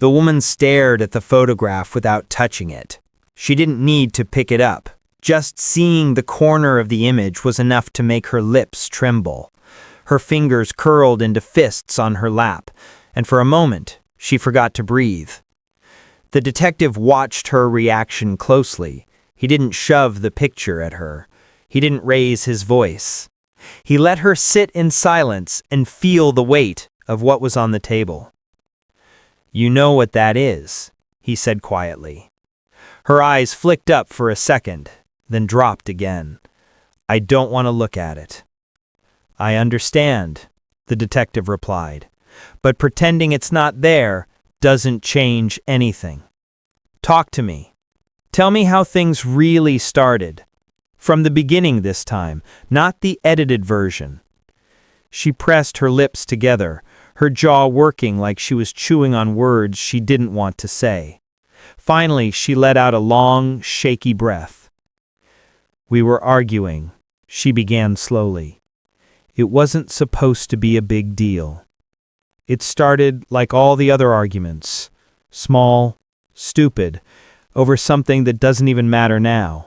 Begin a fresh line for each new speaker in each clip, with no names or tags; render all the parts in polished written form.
The woman stared at the photograph without touching it. She didn't need to pick it up. Just seeing the corner of the image was enough to make her lips tremble. Her fingers curled into fists on her lap, and for a moment, she forgot to breathe. The detective watched her reaction closely. He didn't shove the picture at her. He didn't raise his voice. He let her sit in silence and feel the weight of what was on the table. "You know what that is," he said quietly. Her eyes flicked up for a second, then dropped again. "I don't want to look at it." "I understand," the detective replied, "but pretending it's not there doesn't change anything. Talk to me. Tell me how things really started. From the beginning this time, not the edited version." She pressed her lips together, her jaw working like she was chewing on words she didn't want to say. Finally, she let out a long, shaky breath. "We were arguing," she began slowly. "It wasn't supposed to be a big deal. It started like all the other arguments, small, stupid, over something that doesn't even matter now.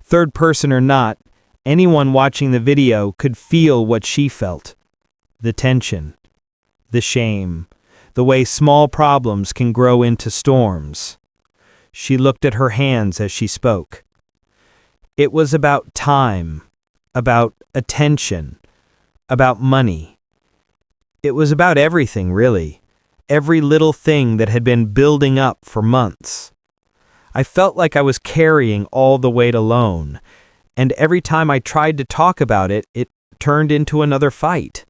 Third person or not, anyone watching the video could feel what she felt. The tension, the shame, the way small problems can grow into storms." She looked at her hands as she spoke. "It was about time, about attention, about money. It was about everything, really. Every little thing that had been building up for months. I felt like I was carrying all the weight alone, and every time I tried to talk about it, it turned into another fight."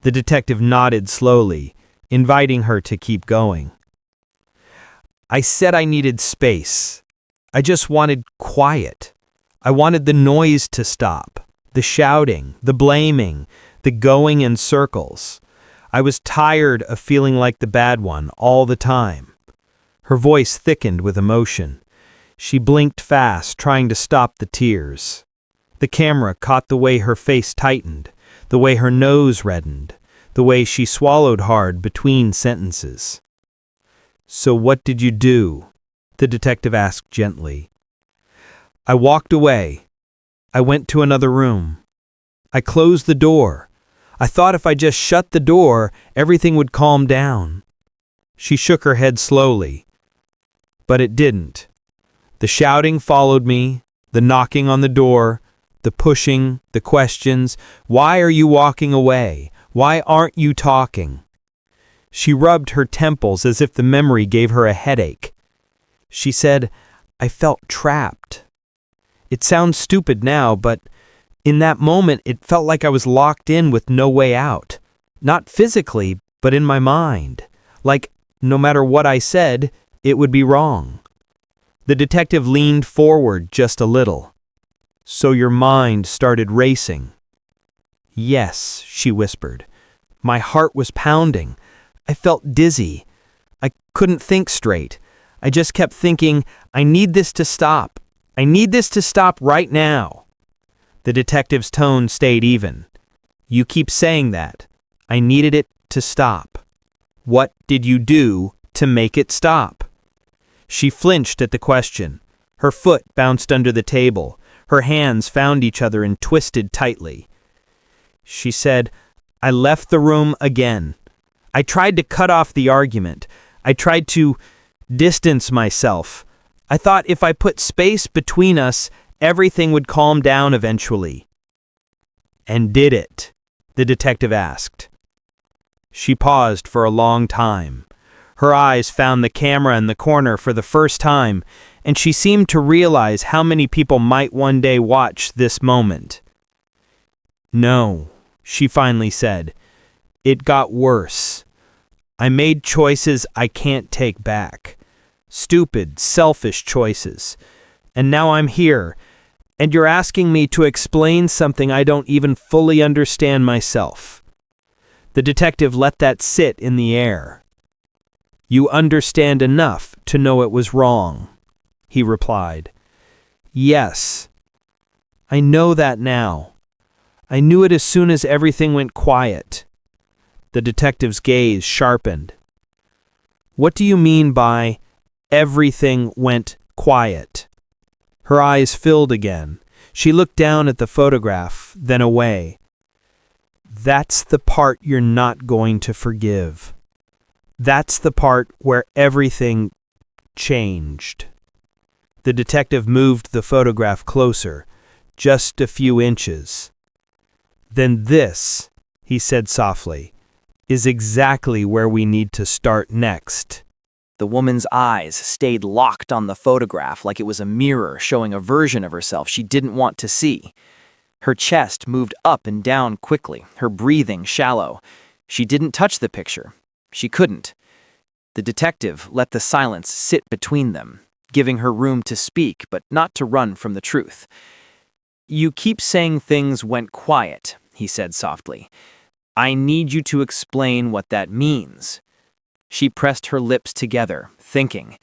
The detective nodded slowly, inviting her to keep going. "I said I needed space. I just wanted quiet. I wanted the noise to stop, the shouting, the blaming, the going in circles. I was tired of feeling like the bad one all the time." Her voice thickened with emotion. She blinked fast, trying to stop the tears. The camera caught the way her face tightened, the way her nose reddened, the way she swallowed hard between sentences. "So what did you do?" the detective asked gently. "I walked away. I went to another room. I closed the door. I thought if I just shut the door, everything would calm down." She shook her head slowly. "But it didn't. The shouting followed me, the knocking on the door, the pushing, the questions. Why are you walking away? Why aren't you talking?" She rubbed her temples as if the memory gave her a headache. She said, "I felt trapped. It sounds stupid now, but in that moment it felt like I was locked in with no way out. Not physically, but in my mind. Like, no matter what I said, it would be wrong." The detective leaned forward just a little. "So your mind started racing?" "Yes," she whispered. "My heart was pounding. I felt dizzy. I couldn't think straight. I just kept thinking, I need this to stop. I need this to stop right now." The detective's tone stayed even. "You keep saying that. I needed it to stop. What did you do to make it stop?" She flinched at the question. Her foot bounced under the table. Her hands found each other and twisted tightly. She said, "I left the room again. I tried to cut off the argument. I tried to distance myself. I thought if I put space between us, everything would calm down eventually." "And did it?" the detective asked. She paused for a long time. Her eyes found the camera in the corner for the first time, and she seemed to realize how many people might one day watch this moment. "No," she finally said. "It got worse. I made choices I can't take back. Stupid, selfish choices. And now I'm here, and you're asking me to explain something I don't even fully understand myself." The detective let that sit in the air. "You understand enough to know it was wrong," he replied. "Yes. I know that now. I knew it as soon as everything went quiet." The detective's gaze sharpened. What do you mean by everything went quiet? Her eyes filled again. She looked down at the photograph, then away. That's the part you're not going to forgive. That's the part where everything changed. The detective moved the photograph closer, just a few inches. Then this, he said softly, is exactly where we need to start next.
The woman's eyes stayed locked on the photograph like it was a mirror showing a version of herself she didn't want to see. Her chest moved up and down quickly, her breathing shallow. She didn't touch the picture. She couldn't. The detective let the silence sit between them, giving her room to speak but not to run from the truth. "You keep saying things went quiet," he said softly. "I need you to explain what that means." She pressed her lips together, thinking.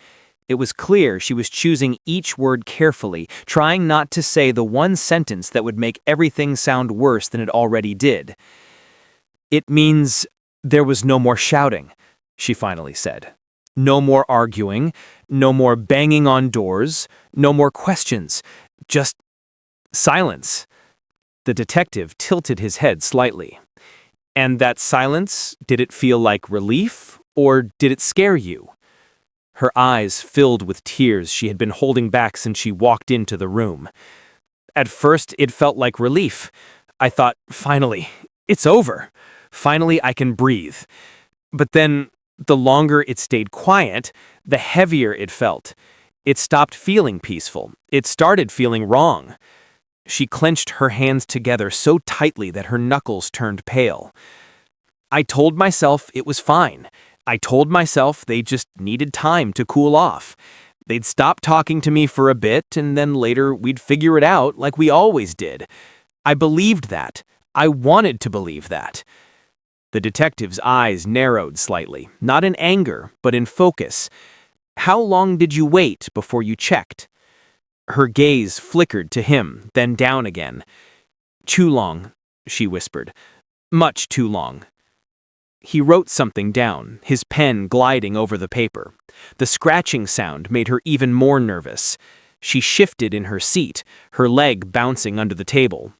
It was clear she was choosing each word carefully, trying not to say the one sentence that would make everything sound worse than it already did. "It means there was no more shouting," she finally said. "No more arguing, no more banging on doors, no more questions, just silence." The detective tilted his head slightly. "And that silence, did it feel like relief? Or did it scare you?" Her eyes filled with tears she had been holding back since she walked into the room. "At first, it felt like relief. I thought, finally, it's over. Finally, I can breathe. But then, the longer it stayed quiet, the heavier it felt. It stopped feeling peaceful. It started feeling wrong." She clenched her hands together so tightly that her knuckles turned pale. "I told myself it was fine. I told myself they just needed time to cool off. They'd stop talking to me for a bit, and then later we'd figure it out like we always did. I believed that. I wanted to believe that." The detective's eyes narrowed slightly, not in anger, but in focus. "How long did you wait before you checked?" Her gaze flickered to him, then down again. "Too long," she whispered. "Much too long." He wrote something down, his pen gliding over the paper. The scratching sound made her even more nervous. She shifted in her seat, her leg bouncing under the table.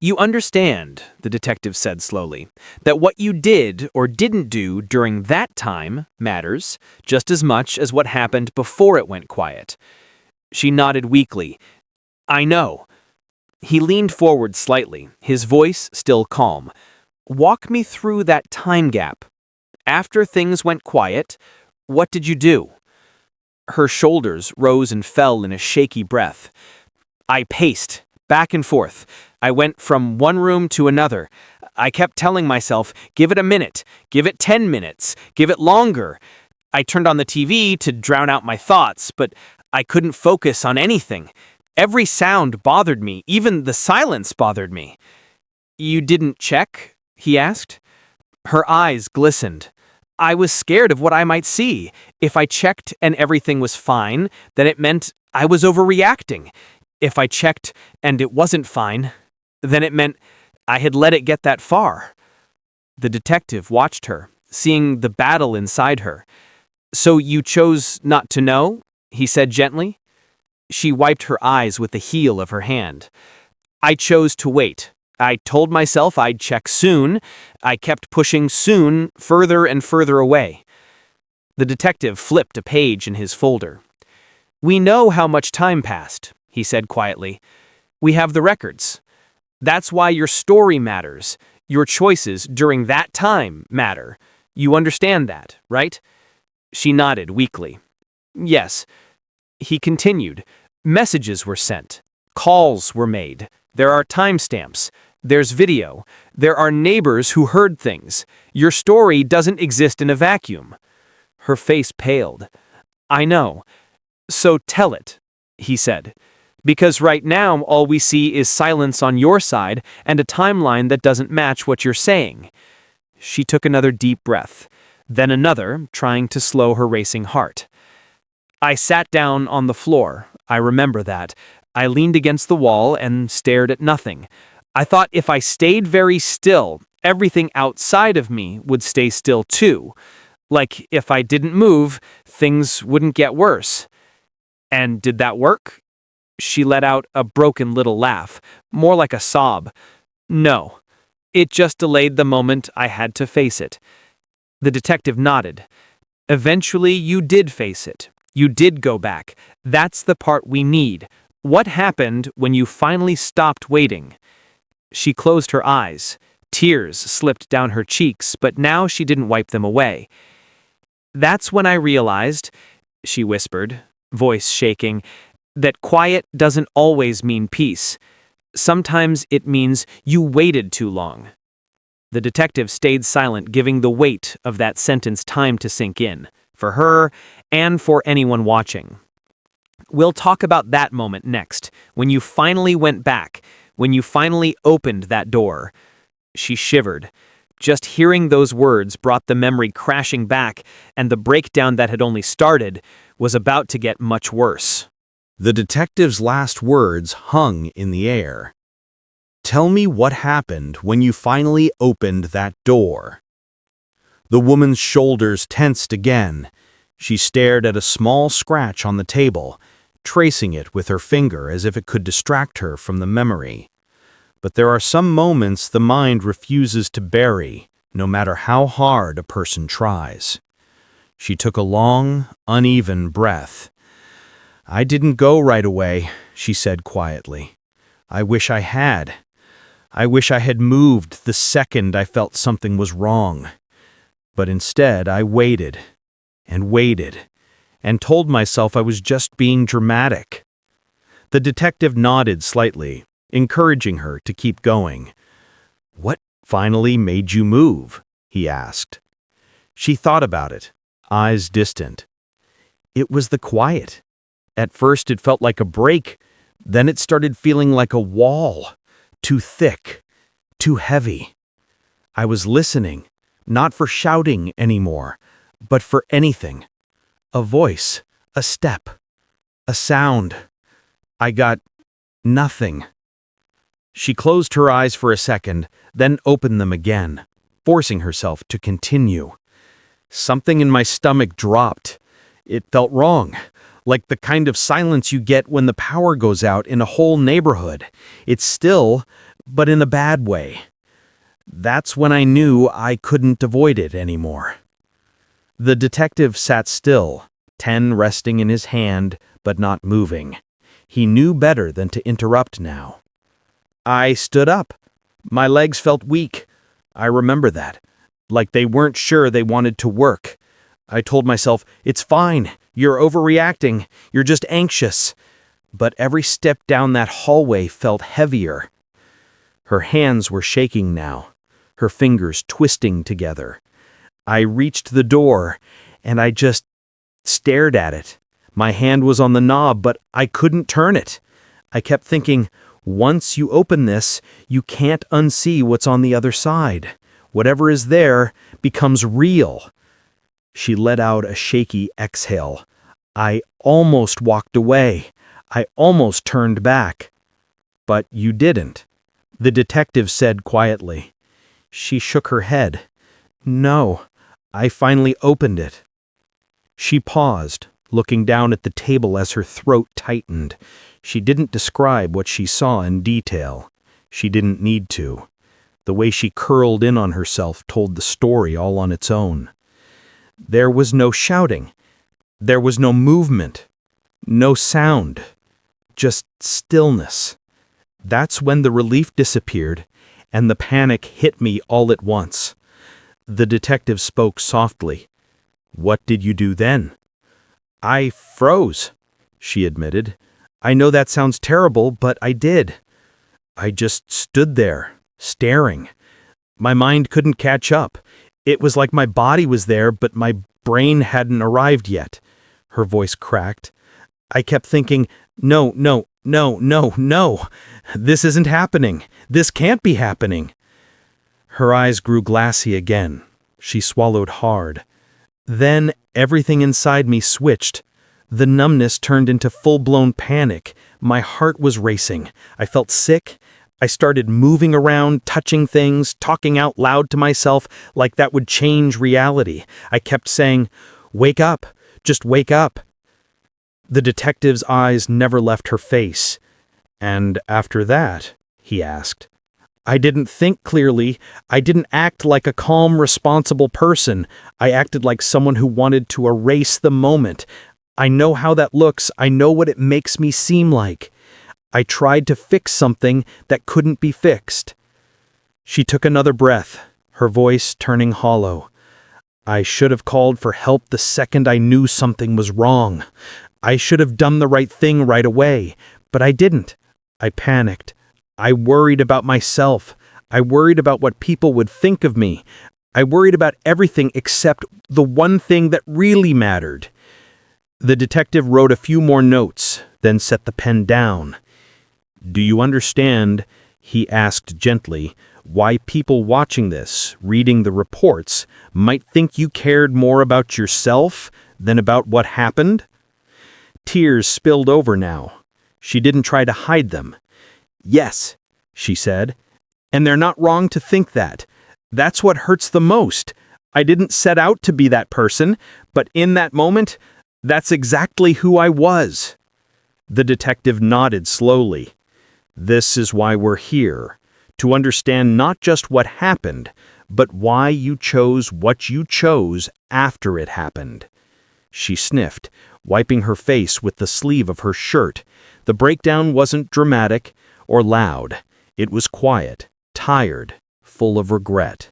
"You understand," the detective said slowly, "that what you did or didn't do during that time matters just as much as what happened before it went quiet." She nodded weakly. "I know." He leaned forward slightly, his voice still calm. "Walk me through that time gap. After things went quiet, what did you do?" Her shoulders rose and fell in a shaky breath. "I paced, back and forth. I went from one room to another. I kept telling myself, give it a minute, give it 10 minutes, give it longer. I turned on the TV to drown out my thoughts, but I couldn't focus on anything. Every sound bothered me, even the silence bothered me." "You didn't check?" he asked. Her eyes glistened. "I was scared of what I might see. If I checked and everything was fine, then it meant I was overreacting. If I checked and it wasn't fine, then it meant I had let it get that far." The detective watched her, seeing the battle inside her. "So you chose not to know?" he said gently. She wiped her eyes with the heel of her hand. "I chose to wait. I told myself I'd check soon. I kept pushing soon further and further away." The detective flipped a page in his folder. "We know how much time passed," he said quietly. "We have the records. That's why your story matters. Your choices during that time matter. You understand that, right?" She nodded weakly. "Yes." He continued. "Messages were sent. Calls were made. There are timestamps. There's video. There are neighbors who heard things. Your story doesn't exist in a vacuum." Her face paled. "I know. So tell it," he said. "Because right now all we see is silence on your side and a timeline that doesn't match what you're saying." She took another deep breath, then another, trying to slow her racing heart. "I sat down on the floor. I remember that. I leaned against the wall and stared at nothing. I thought if I stayed very still, everything outside of me would stay still too. Like, if I didn't move, things wouldn't get worse. And did that work? She let out a broken little laugh, more like a sob. No. It just delayed the moment I had to face it. The detective nodded. Eventually, you did face it. You did go back. That's the part we need. What happened when you finally stopped waiting? She closed her eyes. Tears slipped down her cheeks, but now she didn't wipe them away. That's when I realized, she whispered, voice shaking, that quiet doesn't always mean peace. Sometimes it means you waited too long. The detective stayed silent, giving the weight of that sentence time to sink in, for her and for anyone watching. We'll talk about that moment next, when you finally went back, when you finally opened that door. She shivered. Just hearing those words brought the memory crashing back, and the breakdown that had only started was about to get much worse.
The detective's last words hung in the air. Tell me what happened when you finally opened that door. The woman's shoulders tensed again. She stared at a small scratch on the table, tracing it with her finger as if it could distract her from the memory. But there are some moments the mind refuses to bury, no matter how hard a person tries. She took a long, uneven breath. I didn't go right away, she said quietly. I wish I had. I wish I had moved the second I felt something was wrong. But instead, I waited and told myself I was just being dramatic. The detective nodded slightly, encouraging her to keep going. What finally made you move? He asked. She thought about it, eyes distant. It was the quiet. At first it felt like a break, then it started feeling like a wall, too thick, too heavy. I was listening, not for shouting anymore, but for anything. A voice, a step, a sound. I got nothing. She closed her eyes for a second, then opened them again, forcing herself to continue. Something in my stomach dropped. It felt wrong, like the kind of silence you get when the power goes out in a whole neighborhood. It's still, but in a bad way. That's when I knew I couldn't avoid it anymore. The detective sat still, 10 resting in his hand, but not moving. He knew better than to interrupt now. I stood up. My legs felt weak. I remember that. Like they weren't sure they wanted to work. I told myself, it's fine. You're overreacting. You're just anxious. But every step down that hallway felt heavier. Her hands were shaking now, her fingers twisting together. I reached the door, and I just stared at it. My hand was on the knob, but I couldn't turn it. I kept thinking, once you open this, you can't unsee what's on the other side. Whatever is there becomes real. She let out a shaky exhale. I almost walked away. I almost turned back. But you didn't, the detective said quietly. She shook her head. No, I finally opened it. She paused, looking down at the table as her throat tightened. She didn't describe what she saw in detail. She didn't need to. The way she curled in on herself told the story all on its own. There was no shouting. There was no movement. No sound. Just stillness. That's when the relief disappeared, and the panic hit me all at once. The detective spoke softly. What did you do then? I froze, she admitted. I know that sounds terrible, but I did. I just stood there, staring. My mind couldn't catch up. It was like my body was there, but my brain hadn't arrived yet. Her voice cracked. I kept thinking, no. This isn't happening. This can't be happening. Her eyes grew glassy again. She swallowed hard. Then everything inside me switched. The numbness turned into full-blown panic. My heart was racing. I felt sick. I started moving around, touching things, talking out loud to myself like that would change reality. I kept saying, "Wake up, just wake up." The detective's eyes never left her face. "And after that?" he asked. "I didn't think clearly. I didn't act like a calm, responsible person. I acted like someone who wanted to erase the moment. I know how that looks. I know what it makes me seem like. I tried to fix something that couldn't be fixed." She took another breath, her voice turning hollow. "I should have called for help the second I knew something was wrong. I should have done the right thing right away, but I didn't. I panicked. I worried about myself. I worried about what people would think of me. I worried about everything except the one thing that really mattered." The detective wrote a few more notes, then set the pen down. "Do you understand," he asked gently, "why people watching this, reading the reports, might think you cared more about yourself than about what happened?" Tears spilled over now. She didn't try to hide them. "Yes," she said, "and they're not wrong to think that. That's what hurts the most. I didn't set out to be that person, but in that moment, that's exactly who I was." The detective nodded slowly. "This is why we're here, to understand not just what happened, but why you chose what you chose after it happened." She sniffed, wiping her face with the sleeve of her shirt. The breakdown wasn't dramatic or loud. It was quiet, tired, full of regret.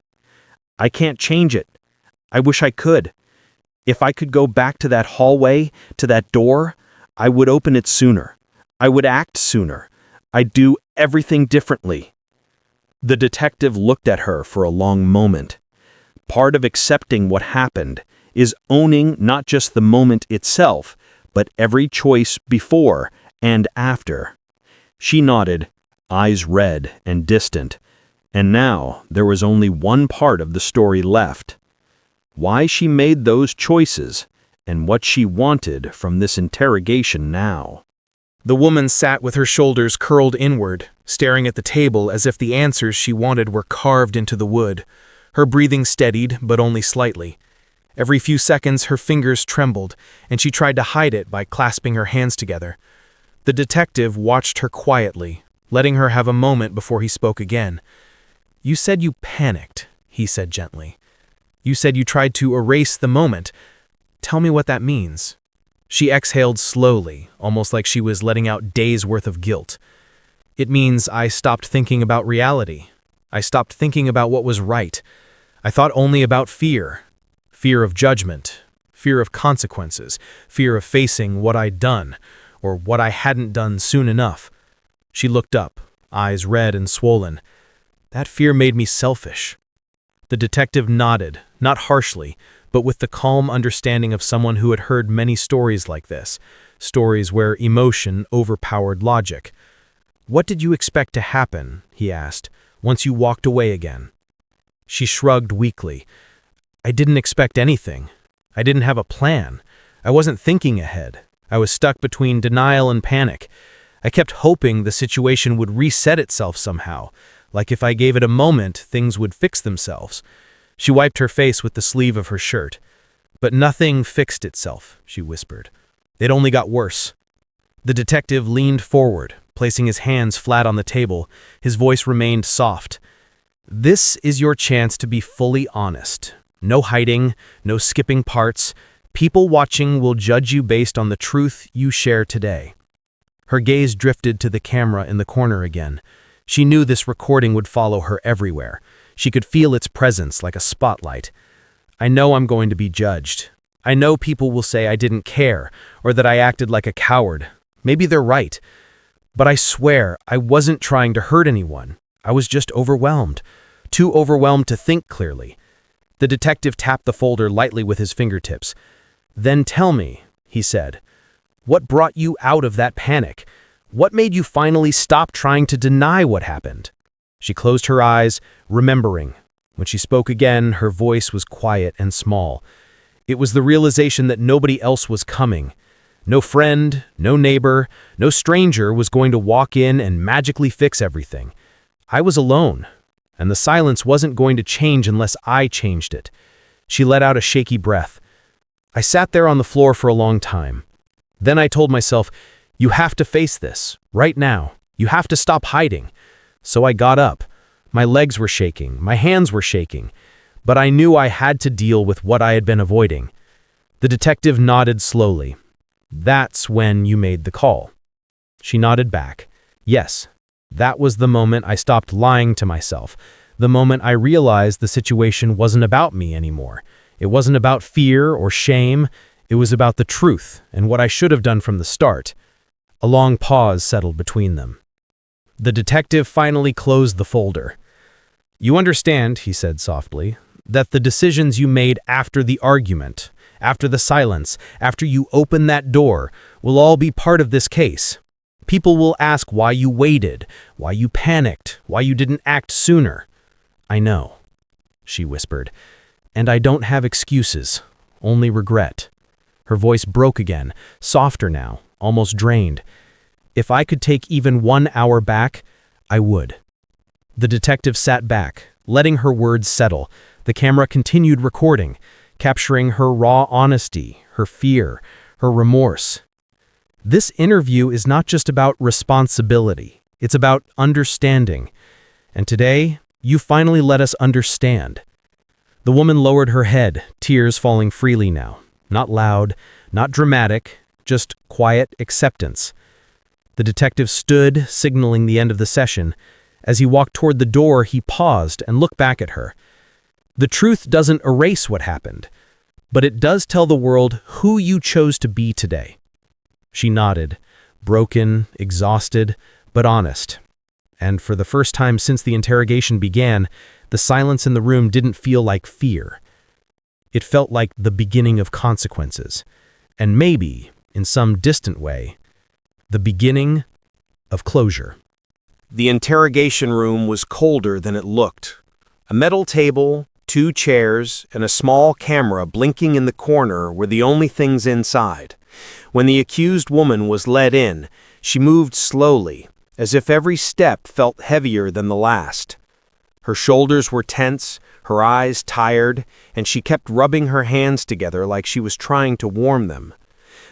"I can't change it. I wish I could. If I could go back to that hallway, to that door, I would open it sooner. I would act sooner. I'd do everything differently." The detective looked at her for a long moment. Part of accepting what happened is owning not just the moment itself, but every choice before and after. She nodded, eyes red and distant, and now there was only one part of the story left. Why she made those choices, and what she wanted from this interrogation now.
The woman sat with her shoulders curled inward, staring at the table as if the answers she wanted were carved into the wood. Her breathing steadied, but only slightly. Every few seconds her fingers trembled, and she tried to hide it by clasping her hands together. The detective watched her quietly, letting her have a moment before he spoke again. "You said you panicked," he said gently. "You said you tried to erase the moment. Tell me what that means." She exhaled slowly, almost like she was letting out days' worth of guilt. "It means I stopped thinking about reality. I stopped thinking about what was right. I thought only about fear. Fear of judgment, fear of consequences, fear of facing what I'd done, or what I hadn't done soon enough." She looked up, eyes red and swollen. "That fear made me selfish." The detective nodded, not harshly, but with the calm understanding of someone who had heard many stories like this, stories where emotion overpowered logic. "What did you expect to happen," he asked, "once you walked away again?" She shrugged weakly. "I didn't expect anything. I didn't have a plan. I wasn't thinking ahead. I was stuck between denial and panic. I kept hoping the situation would reset itself somehow, like if I gave it a moment, things would fix themselves." She wiped her face with the sleeve of her shirt. "But nothing fixed itself," she whispered. "It only got worse." The detective leaned forward, placing his hands flat on the table. His voice remained soft. "This is your chance to be fully honest. No hiding, no skipping parts. People watching will judge you based on the truth you share today." Her gaze drifted to the camera in the corner again. She knew this recording would follow her everywhere. She could feel its presence like a spotlight. "I know I'm going to be judged. I know people will say I didn't care, or that I acted like a coward. Maybe they're right. But I swear I wasn't trying to hurt anyone. I was just overwhelmed. Too overwhelmed to think clearly." The detective tapped the folder lightly with his fingertips. "Then tell me," he said, "what brought you out of that panic? What made you finally stop trying to deny what happened?" She closed her eyes, remembering. When she spoke again, her voice was quiet and small. It was the realization that nobody else was coming. No friend, no neighbor, no stranger was going to walk in and magically fix everything. I was alone, and the silence wasn't going to change unless I changed it. She let out a shaky breath. I sat there on the floor for a long time. Then I told myself, you have to face this, right now. You have to stop hiding. So I got up. My legs were shaking, my hands were shaking, but I knew I had to deal with what I had been avoiding. The detective nodded slowly. That's when you made the call. She nodded back. Yes, that was the moment I stopped lying to myself, the moment I realized the situation wasn't about me anymore. It wasn't about fear or shame. It was about the truth and what I should have done from the start. A long pause settled between them. The detective finally closed the folder. You understand, he said softly, that the decisions you made after the argument, after the silence, after you opened that door, will all be part of this case. People will ask why you waited, why you panicked, why you didn't act sooner. I know, she whispered, and I don't have excuses, only regret. Her voice broke again, softer now, almost drained. If I could take even 1 hour back, I would. The detective sat back, letting her words settle. The camera continued recording, capturing her raw honesty, her fear, her remorse. This interview is not just about responsibility. It's about understanding. And today, you finally let us understand. The woman lowered her head, tears falling freely now. Not loud, not dramatic, just quiet acceptance. The detective stood, signaling the end of the session. As he walked toward the door, he paused and looked back at her. The truth doesn't erase what happened, but it does tell the world who you chose to be today. She nodded, broken, exhausted, but honest. And for the first time since the interrogation began, the silence in the room didn't feel like fear. It felt like the beginning of consequences, and maybe, in some distant way, the beginning of closure.
The interrogation room was colder than it looked. A metal table, 2 chairs, and a small camera blinking in the corner were the only things inside. When the accused woman was led in, she moved slowly, as if every step felt heavier than the last. Her shoulders were tense, her eyes tired, and she kept rubbing her hands together like she was trying to warm them.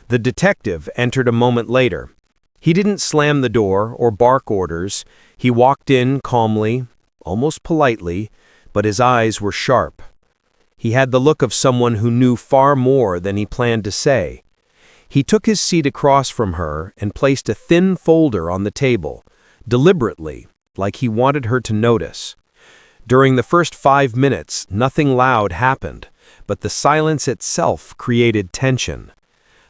The detective entered a moment later. He didn't slam the door or bark orders. He walked in calmly, almost politely, but his eyes were sharp. He had the look of someone who knew far more than he planned to say. He took his seat across from her and placed a thin folder on the table, deliberately, like he wanted her to notice. During the first 5 minutes, nothing loud happened, but the silence itself created tension.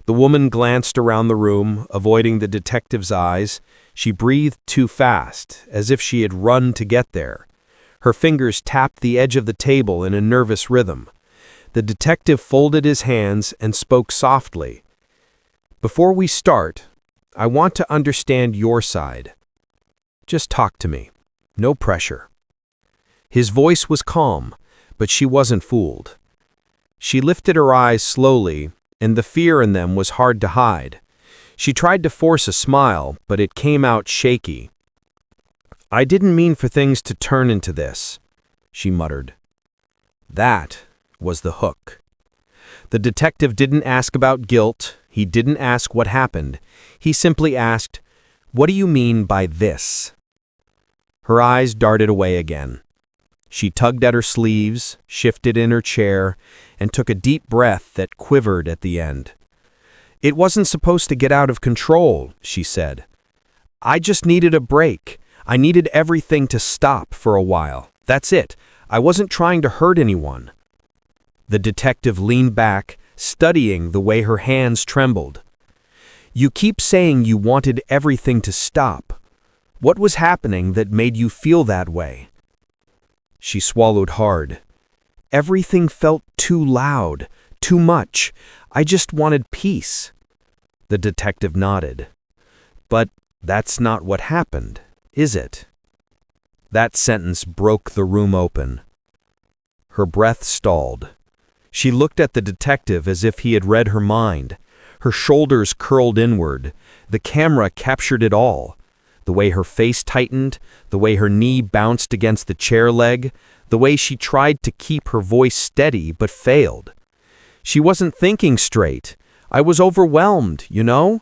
The woman glanced around the room, avoiding the detective's eyes. She breathed too fast, as if she had run to get there. Her fingers tapped the edge of the table in a nervous rhythm. The detective folded his hands and spoke softly. Before we start, I want to understand your side. Just talk to me. No pressure. His voice was calm, but she wasn't fooled. She lifted her eyes slowly, and the fear in them was hard to hide. She tried to force a smile, but it came out shaky. I didn't mean for things to turn into this, she muttered. That was the hook. The detective didn't ask about guilt. He didn't ask what happened. He simply asked, "What do you mean by this?" Her eyes darted away again. She tugged at her sleeves, shifted in her chair, and took a deep breath that quivered at the end. It wasn't supposed to get out of control, she said. I just needed a break. I needed everything to stop for a while. That's it. I wasn't trying to hurt anyone. The detective leaned back, studying the way her hands trembled. You keep saying you wanted everything to stop. What was happening that made you feel that way? She swallowed hard. Everything felt too loud, too much. I just wanted peace. The detective nodded. But that's not what happened, is it? That sentence broke the room open. Her breath stalled. She looked at the detective as if he had read her mind. Her shoulders curled inward. The camera captured it all. The way her face tightened, the way her knee bounced against the chair leg, the way she tried to keep her voice steady but failed. She wasn't thinking straight. I was overwhelmed, you know?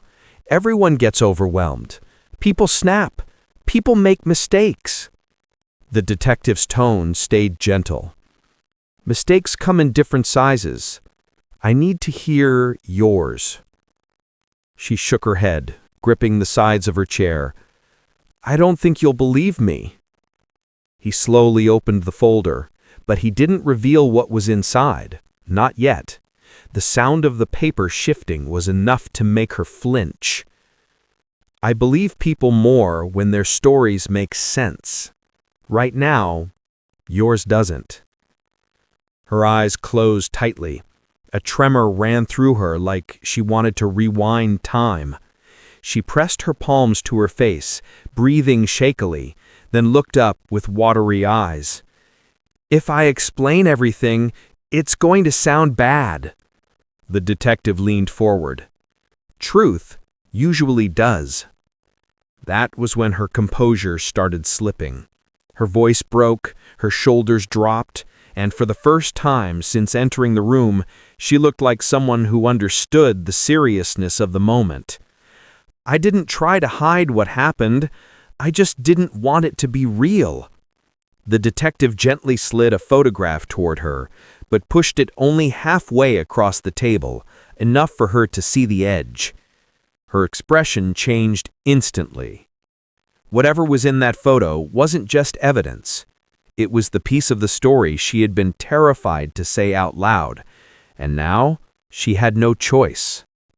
Everyone gets overwhelmed. People snap. People make mistakes. The detective's tone stayed gentle. Mistakes come in different sizes. I need to hear yours. She shook her head, gripping the sides of her chair. I don't think you'll believe me. He slowly opened the folder, but he didn't reveal what was inside. Not yet. The sound of the paper shifting was enough to make her flinch. I believe people more when their stories make sense. Right now, yours doesn't. Her eyes closed tightly. A tremor ran through her like she wanted to rewind time. She pressed her palms to her face, breathing shakily, then looked up with watery eyes. If I explain everything, it's going to sound bad. The detective leaned forward. Truth usually does. That was when her composure started slipping. Her voice broke, her shoulders dropped, and for the first time since entering the room, she looked like someone who understood the seriousness of the moment. I didn't try to hide what happened. I just didn't want it to be real. The detective gently slid a photograph toward her, but pushed it only halfway across the table, enough for her to see the edge. Her expression changed instantly. Whatever was in that photo wasn't just evidence. It was the piece of the story she had been terrified to say out loud, and now she had no choice.